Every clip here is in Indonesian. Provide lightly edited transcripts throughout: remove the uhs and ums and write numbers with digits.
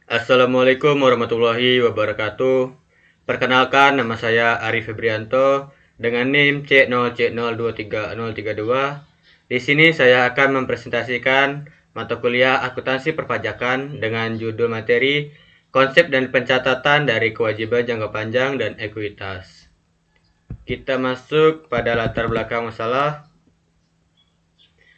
Assalamualaikum warahmatullahi wabarakatuh. Perkenalkan, nama saya Arif Febrianto dengan NIM C0C023032. Di sini saya akan mempresentasikan mata kuliah akuntansi perpajakan dengan judul materi konsep dan pencatatan dari kewajiban jangka panjang dan ekuitas. Kita masuk pada latar belakang masalah.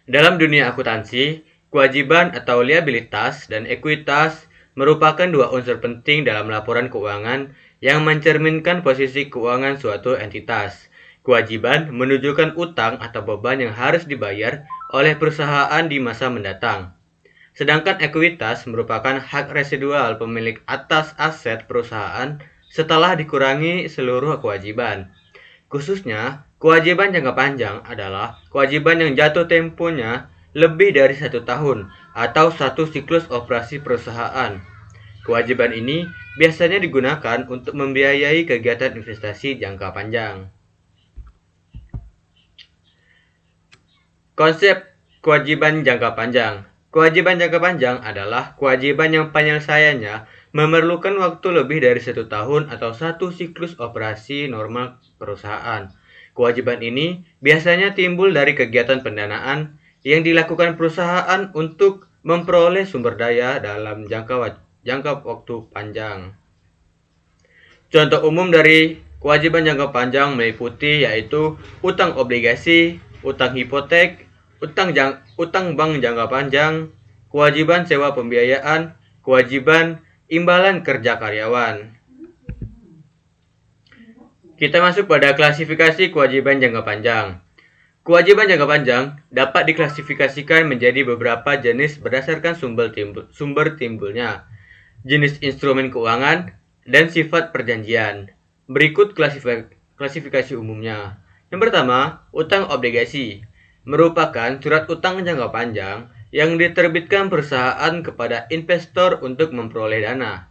Dalam dunia akuntansi, kewajiban atau liabilitas dan ekuitas merupakan dua unsur penting dalam laporan keuangan yang mencerminkan posisi keuangan suatu entitas. Kewajiban menunjukkan utang atau beban yang harus dibayar oleh perusahaan di masa mendatang. Sedangkan ekuitas merupakan hak residual pemilik atas aset perusahaan setelah dikurangi seluruh kewajiban. Khususnya, kewajiban jangka panjang adalah kewajiban yang jatuh temponya lebih dari 1 tahun atau satu siklus operasi perusahaan. Kewajiban ini biasanya digunakan untuk membiayai kegiatan investasi jangka panjang. Konsep kewajiban jangka panjang. Kewajiban jangka panjang adalah kewajiban yang penyelesaiannya memerlukan waktu lebih dari 1 tahun atau satu siklus operasi normal perusahaan. Kewajiban ini biasanya timbul dari kegiatan pendanaan yang dilakukan perusahaan untuk memperoleh sumber daya dalam jangka waktu panjang. Contoh umum dari kewajiban jangka panjang meliputi yaitu utang obligasi, utang hipotek, utang bank jangka panjang, kewajiban sewa pembiayaan, kewajiban imbalan kerja karyawan. Kita masuk pada klasifikasi kewajiban jangka panjang. Kewajiban jangka panjang dapat diklasifikasikan menjadi beberapa jenis berdasarkan sumber timbulnya, jenis instrumen keuangan, dan sifat perjanjian. Berikut klasifikasi umumnya. Yang pertama, utang obligasi merupakan surat utang jangka panjang yang diterbitkan perusahaan kepada investor untuk memperoleh dana.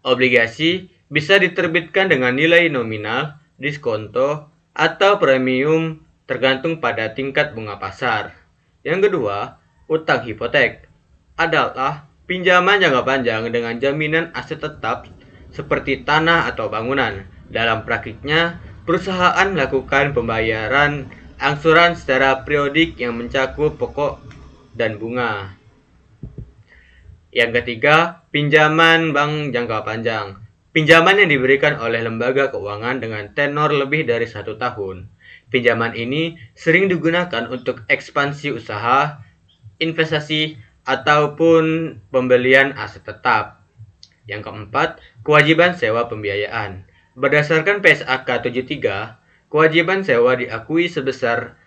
Obligasi bisa diterbitkan dengan nilai nominal, diskonto, atau premium tergantung pada tingkat bunga pasar. Yang kedua, utang hipotek adalah pinjaman jangka panjang dengan jaminan aset tetap seperti tanah atau bangunan. Dalam praktiknya, perusahaan melakukan pembayaran angsuran secara periodik yang mencakup pokok dan bunga. Yang ketiga, pinjaman bank jangka panjang. Pinjaman yang diberikan oleh lembaga keuangan dengan tenor lebih dari 1 tahun. Pinjaman ini sering digunakan untuk ekspansi usaha, investasi, ataupun pembelian aset tetap. Yang keempat, kewajiban sewa pembiayaan. Berdasarkan PSAK 73, kewajiban sewa diakui sebesar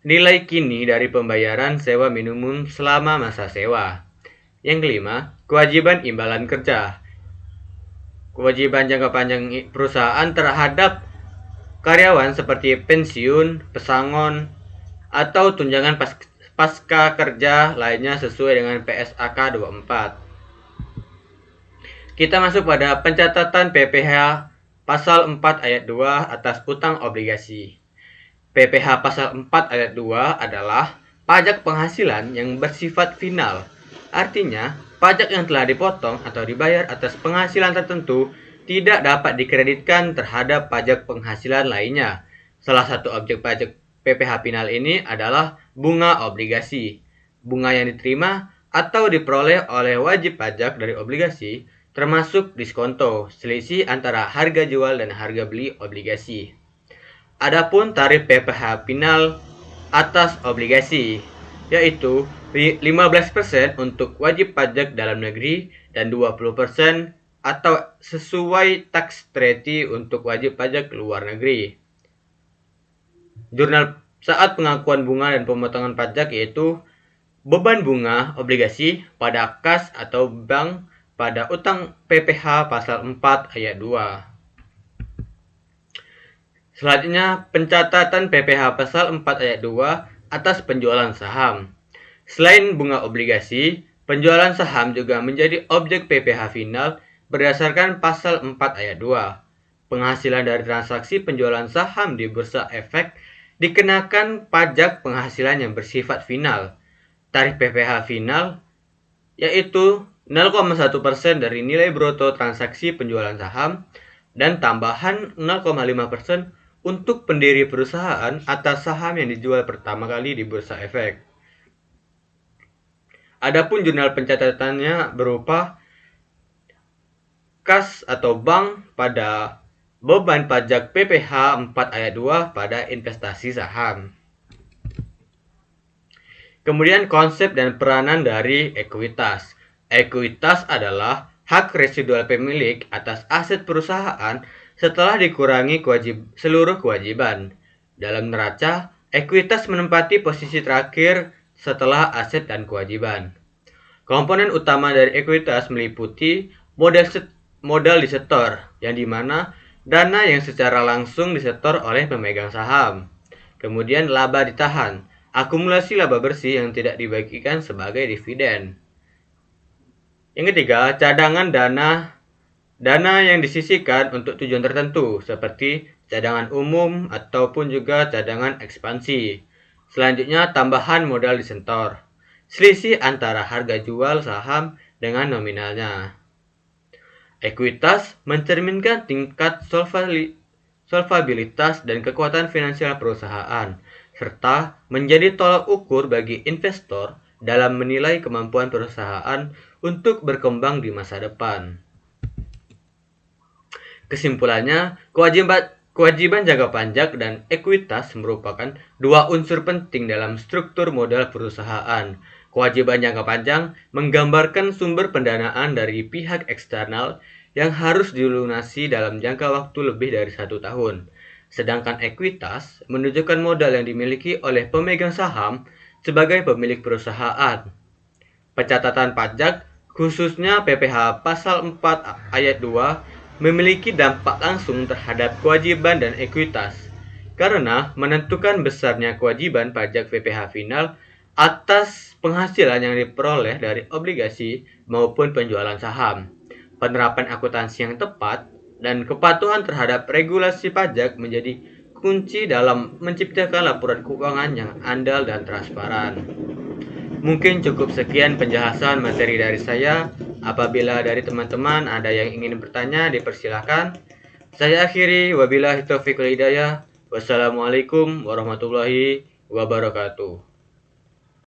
nilai kini dari pembayaran sewa minimum selama masa sewa. Yang kelima, kewajiban imbalan kerja. Kewajiban jangka panjang perusahaan terhadap karyawan seperti pensiun, pesangon, atau tunjangan pasca kerja lainnya sesuai dengan PSAK 24. Kita masuk pada pencatatan PPh Pasal 4 ayat 2 atas utang obligasi. PPh Pasal 4 ayat 2 adalah pajak penghasilan yang bersifat final. Artinya, pajak yang telah dipotong atau dibayar atas penghasilan tertentu tidak dapat dikreditkan terhadap pajak penghasilan lainnya. Salah satu objek pajak PPh final ini adalah bunga obligasi. Bunga yang diterima atau diperoleh oleh wajib pajak dari obligasi termasuk diskonto, selisih antara harga jual dan harga beli obligasi. Adapun tarif PPh final atas obligasi, yaitu 15% untuk wajib pajak dalam negeri dan 20% atau sesuai tax treaty untuk wajib pajak luar negeri. Jurnal saat pengakuan bunga dan pemotongan pajak yaitu beban bunga obligasi pada kas atau bank pada utang PPh pasal 4 ayat 2. Selanjutnya, pencatatan PPh pasal 4 ayat 2 atas penjualan saham. Selain bunga obligasi, penjualan saham juga menjadi objek PPh final berdasarkan pasal 4 ayat 2. Penghasilan dari transaksi penjualan saham di Bursa Efek dikenakan pajak penghasilan yang bersifat final. Tarif PPh final yaitu 0,1% dari nilai bruto transaksi penjualan saham, dan tambahan 0,5% untuk pendiri perusahaan atas saham yang dijual pertama kali di Bursa Efek. Adapun jurnal pencatatannya berupa kas atau bank pada beban pajak PPh 4 ayat 2 pada investasi saham. Kemudian konsep dan peranan dari ekuitas. Ekuitas adalah hak residual pemilik atas aset perusahaan setelah dikurangi seluruh kewajiban. Dalam neraca, ekuitas menempati posisi terakhir setelah aset dan kewajiban. Komponen utama dari ekuitas meliputi modal disetor, yang dimana dana yang secara langsung disetor oleh pemegang saham. Kemudian laba ditahan, akumulasi laba bersih yang tidak dibagikan sebagai dividen. Yang ketiga, cadangan dana yang disisihkan untuk tujuan tertentu, seperti cadangan umum ataupun juga cadangan ekspansi. Selanjutnya, tambahan modal disetor, selisih antara harga jual saham dengan nominalnya. Ekuitas mencerminkan tingkat solvabilitas dan kekuatan finansial perusahaan, serta menjadi tolak ukur bagi investor dalam menilai kemampuan perusahaan untuk berkembang di masa depan. Kesimpulannya, kewajiban jangka panjang dan ekuitas merupakan dua unsur penting dalam struktur modal perusahaan. Kewajiban jangka panjang menggambarkan sumber pendanaan dari pihak eksternal yang harus dilunasi dalam jangka waktu lebih dari 1 tahun. Sedangkan ekuitas menunjukkan modal yang dimiliki oleh pemegang saham sebagai pemilik perusahaan. Pencatatan pajak, khususnya PPh Pasal 4 Ayat 2, memiliki dampak langsung terhadap kewajiban dan ekuitas, karena menentukan besarnya kewajiban pajak PPh final atas penghasilan yang diperoleh dari obligasi maupun penjualan saham. Penerapan akuntansi yang tepat dan kepatuhan terhadap regulasi pajak menjadi kunci dalam menciptakan laporan keuangan yang andal dan transparan. Mungkin cukup sekian penjelasan materi dari saya. Apabila dari teman-teman ada yang ingin bertanya, dipersilakan. Saya akhiri, wabillahi taufiq wal hidayah. Wassalamualaikum warahmatullahi wabarakatuh.